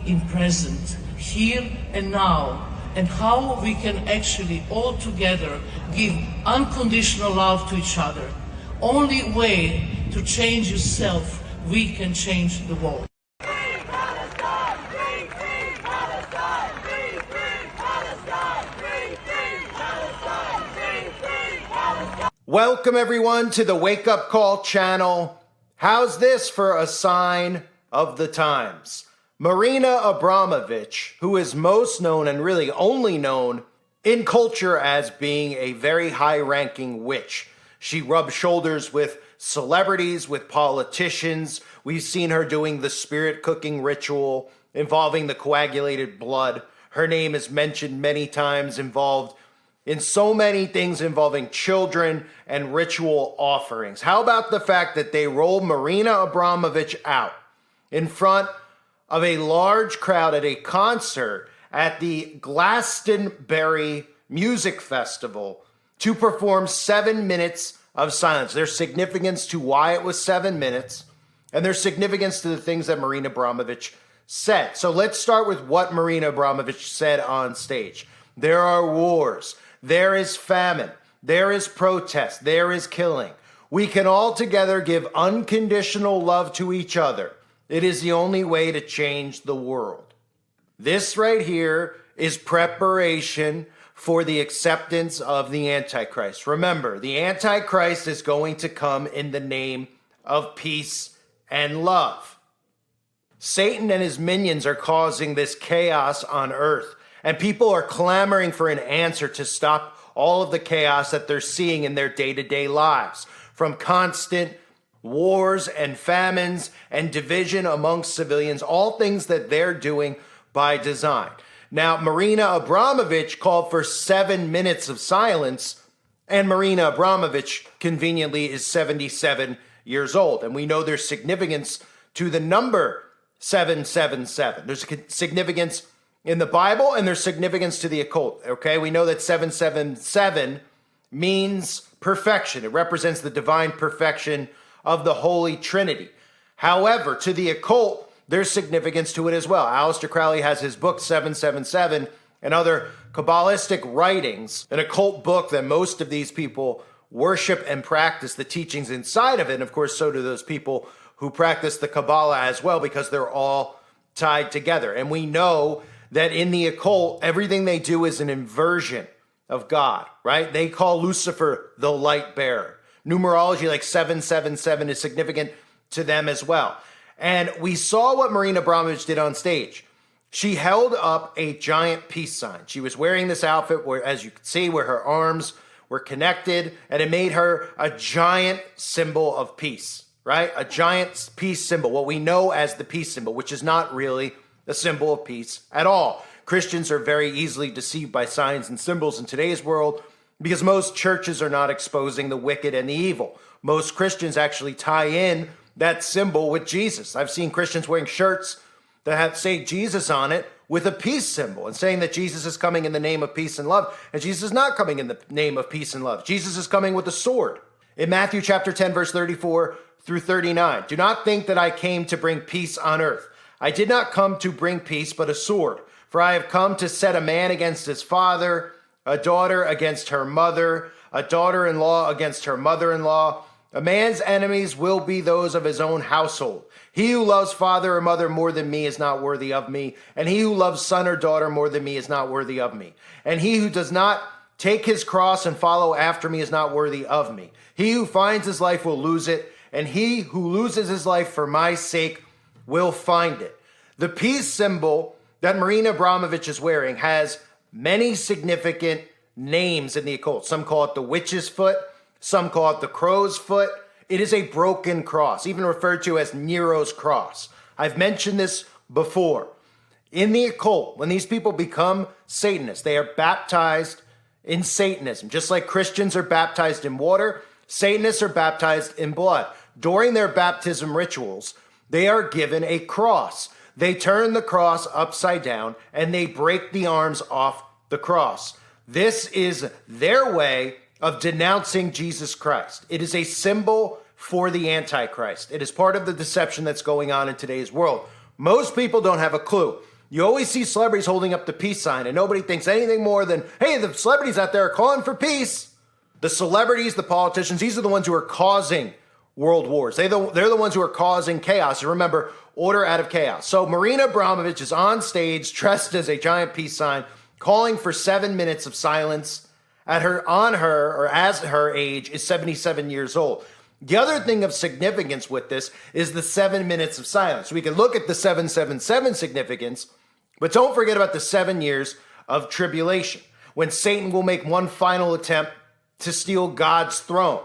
in present, here and now, and how we can actually all together give unconditional love to each other. Only way to change yourself, we can change the world. Welcome everyone to the Wake Up Call channel. How's this for a sign of the times? Marina Abramovich, who is most known and really only known in culture as being a very high-ranking witch. She rubs shoulders with celebrities, with politicians. We've seen her doing the spirit cooking ritual involving the coagulated blood. Her name is mentioned many times, involved in so many things involving children and ritual offerings. How about the fact that they rolled Marina Abramovich out in front of a large crowd at a concert at the Glastonbury Music Festival to perform 7 minutes of silence? There's significance to why it was 7 minutes, and there's significance to the things that Marina Abramovich said. So let's start with what Marina Abramovich said on stage. There are wars. There is famine. There is protest. There is killing. We can all together give unconditional love to each other. It is the only way to change the world. This right here is preparation for the acceptance of the Antichrist. Remember, the Antichrist is going to come in the name of peace and love. Satan and his minions are causing this chaos on earth, and people are clamoring for an answer to stop all of the chaos that they're seeing in their day-to-day lives, from constant wars and famines and division amongst civilians, all things that they're doing by design. Now, Marina Abramovich called for 7 minutes of silence, and Marina Abramovich conveniently is 77 years old. And we know there's significance to the number 777. There's significance in the Bible, and there's significance to the occult, okay? We know that 777 means perfection. It represents the divine perfection of the Holy Trinity. However, to the occult, there's significance to it as well. Aleister Crowley has his book 777 and other Kabbalistic writings, an occult book that most of these people worship and practice the teachings inside of it. And of course, so do those people who practice the Kabbalah as well, because they're all tied together. And we know that in the occult, everything they do is an inversion of God, right? They call Lucifer the light bearer. Numerology like 777 is significant to them as well. And we saw what Marina Abramovich did on stage. She held up a giant peace sign. She was wearing this outfit where, as you can see, where her arms were connected, and it made her a giant symbol of peace, right? A giant peace symbol, what we know as the peace symbol, which is not really a symbol of peace at all. Christians are very easily deceived by signs and symbols in today's world because most churches are not exposing the wicked and the evil. Most Christians actually tie in that symbol with Jesus. I've seen Christians wearing shirts that say Jesus on it with a peace symbol and saying that Jesus is coming in the name of peace and love. And Jesus is not coming in the name of peace and love. Jesus is coming with a sword. In Matthew chapter 10, verse 34 through 39, do not think that I came to bring peace on earth. I did not come to bring peace, but a sword. For I have come to set a man against his father, a daughter against her mother, a daughter-in-law against her mother-in-law. A man's enemies will be those of his own household. He who loves father or mother more than me is not worthy of me, and he who loves son or daughter more than me is not worthy of me. And he who does not take his cross and follow after me is not worthy of me. He who finds his life will lose it, and he who loses his life for my sake will find it. The peace symbol that Marina Abramovich is wearing has many significant names in the occult. Some call it the witch's foot. Some call it the crow's foot. It is a broken cross, even referred to as Nero's cross. I've mentioned this before. In the occult, when these people become Satanists, they are baptized in Satanism. Just like Christians are baptized in water, Satanists are baptized in blood. During their baptism rituals, they are given a cross. They turn the cross upside down and they break the arms off the cross. This is their way of denouncing Jesus Christ. It is a symbol for the Antichrist. It is part of the deception that's going on in today's world. Most people don't have a clue. You always see celebrities holding up the peace sign, and nobody thinks anything more than, hey, the celebrities out there are calling for peace. The celebrities, the politicians, these are the ones who are causing world wars. They're the ones who are causing chaos. And remember, order out of chaos. So Marina Abramovich is on stage dressed as a giant peace sign, calling for 7 minutes of silence as her age is 77 years old. The other thing of significance with this is the 7 minutes of silence. We can look at the 777 significance, but don't forget about the 7 years of tribulation, when Satan will make one final attempt to steal God's throne.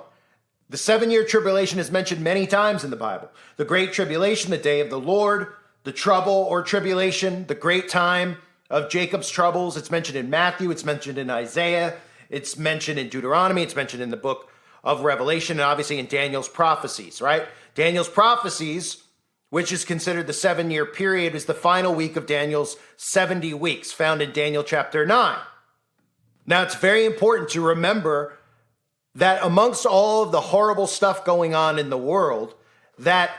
The 7-year tribulation is mentioned many times in the Bible. The Great Tribulation, the day of the Lord, the trouble or tribulation, the great time of Jacob's troubles. It's mentioned in Matthew, it's mentioned in Isaiah, it's mentioned in Deuteronomy, it's mentioned in the book of Revelation, and obviously in Daniel's prophecies, right? Daniel's prophecies, which is considered the 7-year period, is the final week of Daniel's 70 weeks, found in Daniel chapter 9. Now, it's very important to remember that amongst all of the horrible stuff going on in the world, that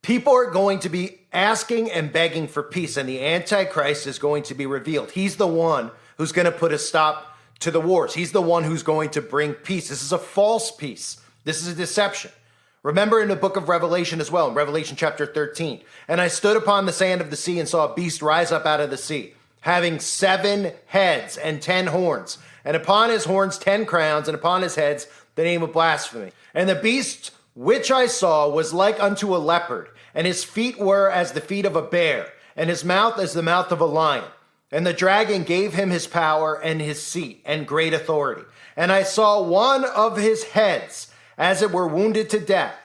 people are going to be asking and begging for peace, and the Antichrist is going to be revealed. He's the one who's going to put a stop to the wars. He's the one who's going to bring peace. This is a false peace. This is a deception. Remember in the book of Revelation as well, in Revelation chapter 13, and I stood upon the sand of the sea and saw a beast rise up out of the sea, having 7 heads and 10 horns, and upon his horns 10 crowns, and upon his heads the name of blasphemy. And the beast which I saw was like unto a leopard, and his feet were as the feet of a bear, and his mouth as the mouth of a lion. And the dragon gave him his power and his seat and great authority. And I saw one of his heads as it were wounded to death,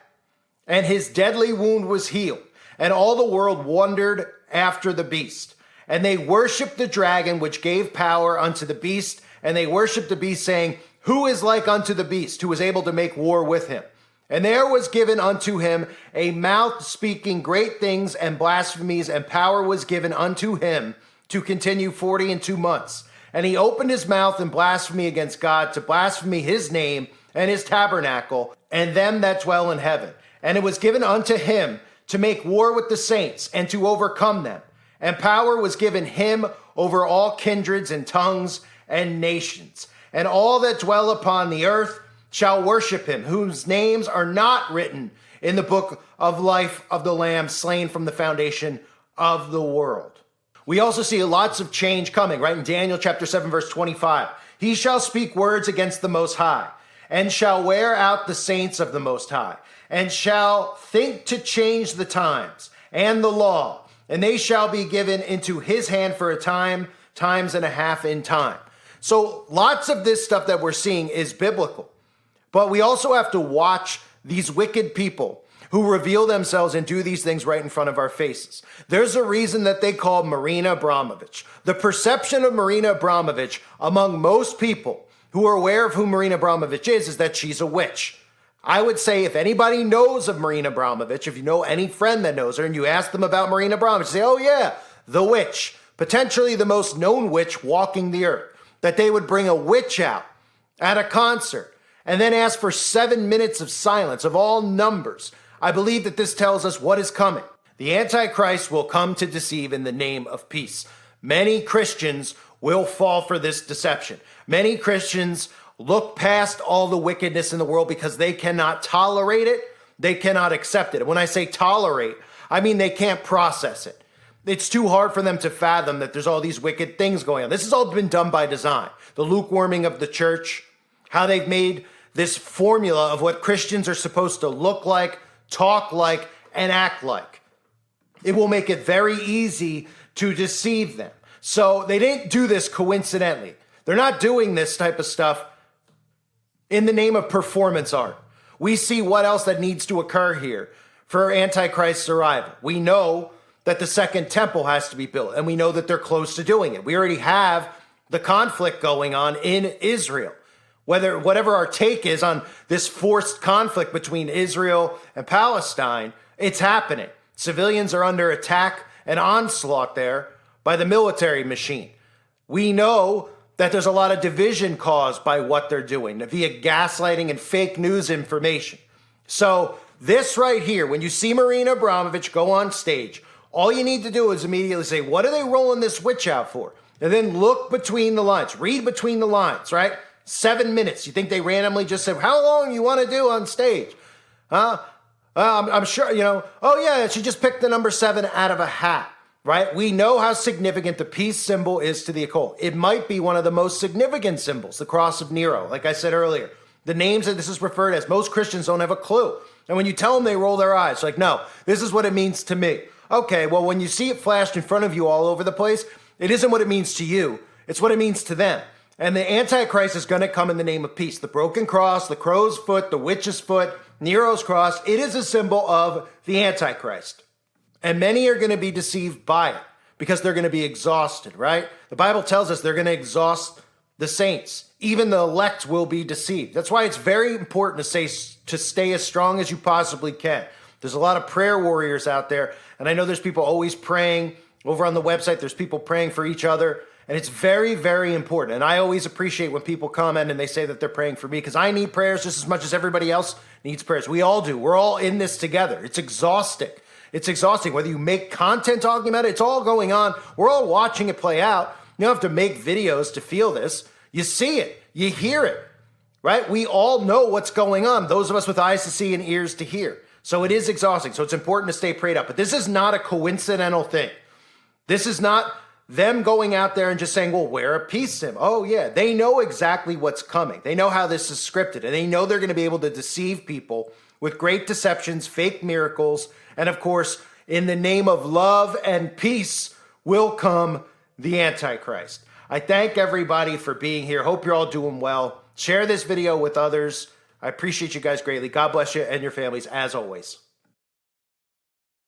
and his deadly wound was healed. And all the world wondered after the beast. And they worshiped the dragon, which gave power unto the beast. And they worshiped the beast, saying, who is like unto the beast, who was able to make war with him? And there was given unto him a mouth speaking great things and blasphemies, and power was given unto him to continue 42 months. And he opened his mouth in blasphemy against God, to blaspheme his name and his tabernacle, and them that dwell in heaven. And it was given unto him to make war with the saints, and to overcome them. And power was given him over all kindreds and tongues and nations. And all that dwell upon the earth shall worship him, whose names are not written in the book of life of the Lamb slain from the foundation of the world. We also see lots of change coming, right? In Daniel chapter 7, verse 25. He shall speak words against the Most High, and shall wear out the saints of the Most High, and shall think to change the times and the law, and they shall be given into his hand for a time, times and a half in time. So lots of this stuff that we're seeing is biblical. But we also have to watch these wicked people who reveal themselves and do these things right in front of our faces. There's a reason that they call Marina Abramovich. The perception of Marina Abramovich among most people who are aware of who Marina Abramovich is that she's a witch. I would say if anybody knows of Marina Abramovich, if you know any friend that knows her and you ask them about Marina Abramovich, say, oh yeah, the witch, potentially the most known witch walking the earth, that they would bring a witch out at a concert and then ask for 7 minutes of silence of all numbers. I believe that this tells us what is coming. The Antichrist will come to deceive in the name of peace. Many Christians will fall for this deception. Many Christians look past all the wickedness in the world because they cannot tolerate it. They cannot accept it. And when I say tolerate, I mean they can't process it. It's too hard for them to fathom that there's all these wicked things going on. This has all been done by design. The lukewarming of the church, how they've made this formula of what Christians are supposed to look like, talk like, and act like. It will make it very easy to deceive them. So they didn't do this coincidentally. They're not doing this type of stuff in the name of performance art. We see what else that needs to occur here for Antichrist's arrival. We know that the second temple has to be built, and we know that they're close to doing it. We already have the conflict going on in Israel. Whatever our take is on this forced conflict between Israel and Palestine, it's happening. Civilians are under attack and onslaught there by the military machine. We know that there's a lot of division caused by what they're doing via gaslighting and fake news information. So this right here, when you see Marina Abramovich go on stage, All you need to do is immediately say, what are they rolling this witch out for? And then look between the lines, read between the lines, right? 7 minutes. You think they randomly just said, how long you want to do on stage? Huh? I'm sure, oh yeah, she just picked the number 7 out of a hat, right? We know how significant the peace symbol is to the occult. It might be one of the most significant symbols, the cross of Nero. Like I said earlier, the names that this is referred as, most Christians don't have a clue. And when you tell them, they roll their eyes like, no, this is what it means to me. Okay, well, when you see it flashed in front of you all over the place, it isn't what it means to you. It's what it means to them. And the Antichrist is going to come in the name of peace. The broken cross, the crow's foot, the witch's foot, Nero's cross, it is a symbol of the Antichrist. And many are going to be deceived by it because they're going to be exhausted, right? The Bible tells us they're going to exhaust the saints. Even the elect will be deceived. That's why it's very important to stay as strong as you possibly can. There's a lot of prayer warriors out there, and I know there's people always praying. Over on the website, there's people praying for each other, and it's very, very important. And I always appreciate when people comment and they say that they're praying for me because I need prayers just as much as everybody else needs prayers. We all do. We're all in this together. It's exhausting. It's exhausting. Whether you make content talking about it, it's all going on. We're all watching it play out. You don't have to make videos to feel this. You see it. You hear it, right? We all know what's going on. Those of us with eyes to see and ears to hear. So it is exhausting. So it's important to stay prayed up. But this is not a coincidental thing. This is not them going out there and just saying, well, wear a peace symbol. Oh, yeah. They know exactly what's coming. They know how this is scripted. And they know they're going to be able to deceive people with great deceptions, fake miracles. And of course, in the name of love and peace will come the Antichrist. I thank everybody for being here. Hope you're all doing well. Share this video with others. I appreciate you guys greatly. God bless you and your families as always.